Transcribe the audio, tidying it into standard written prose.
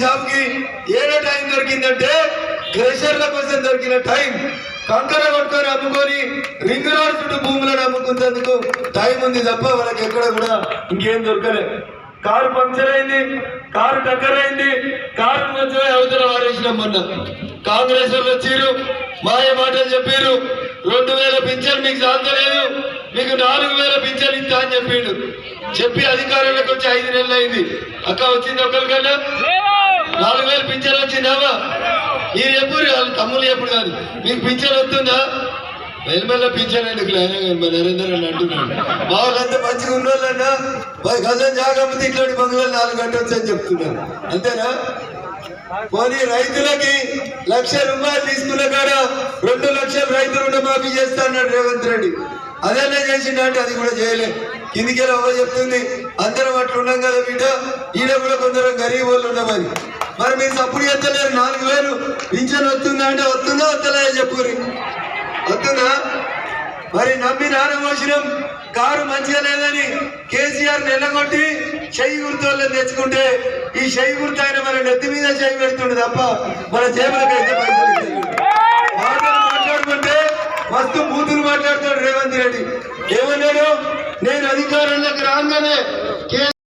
సాబ్ కి ఏదో టైం దొరికిందంటే క్రెషర్ల కోసం దొరికిన టైం. కంకర కొట్టుకొని అమ్ముకొని రింగ్ రోడ్ చుట్టూ భూములను అమ్ముకున్నందుకు టైం ఉంది తప్ప వాళ్ళకి ఎక్కడ కూడా ఇంకేం దొరకలేదు. కారు పంక్చర్ అయింది, కారు టక్కర్ అయింది, కారు మధ్య అవతల వారేసినాం. మొన్న కాంగ్రెస్ వాళ్ళు వచ్చారు, మాయ మాటలు చెప్పారు. 2000 పింఛన్ మీకు సాధలేదు, మీకు 4000 పింఛన్ ఇస్తా అని చెప్పిండు. చెప్పి అధికారంలోకి వచ్చి 5 నెలలు అయింది. అక్క వచ్చింది ఒకరికన్నా 4000 పింఛన్ వచ్చిందామా? మీరు ఎప్పుడు వాళ్ళు తమ్ముళ్ళు ఎప్పుడు కాదు, మీకు పింఛన్ వస్తుందా? వెల్మెల్ల పింఛన్ ఎందుకు నరేందర్ అని అంటున్నాడు. మా వాళ్ళంతా మంచిగా ఉన్నోళ్ళన్నా గజం జాగమ్మ ఇట్లాంటి బంగ్లాలు 4 కట్టొచ్చు అని చెప్తున్నారు. అంతేనా? పోనీ రైతులకి 1,00,000 రూపాయలు తీసుకున్న కాడ 2 లక్షలు రైతు రుణమాఫీ చేస్తా అన్నాడు రేవంత్ రెడ్డి. అదేనే చేసిండ అంటే అది కూడా చేయలే. కిందికెళ్ళి అవ్వ చెప్తుంది, అందరం అట్లా ఉన్నాం కదా బిడ్డ, ఈడ కూడా కొందరు గరీబ్ వాళ్ళు ఉన్నామని. మరి మీరు సప్పుడు ఎత్తలేరు. 4,000 పింఛన్ వస్తుందా అంటే వస్తుందా వస్తలే చెప్పుకుని వస్తుందా? మరి నమ్మి నానమోషణం కారు మంచిగా లేదని కేసీఆర్ నెల్లగొట్టి చెయ్యి గుర్తు తెచ్చుకుంటే ఈ చెయ్యి గుర్తు ఆయన మన నెత్తి మీద చెయ్యి పెడుతుండే తప్ప మన జేబులకైతే పైసలు మాటలు మాట్లాడుకుంటే మస్తు బూతులు మాట్లాడతాడు రేవంత్ రెడ్డి. ఏమన్నాడు? నేను అధికారంలోకి రాగానే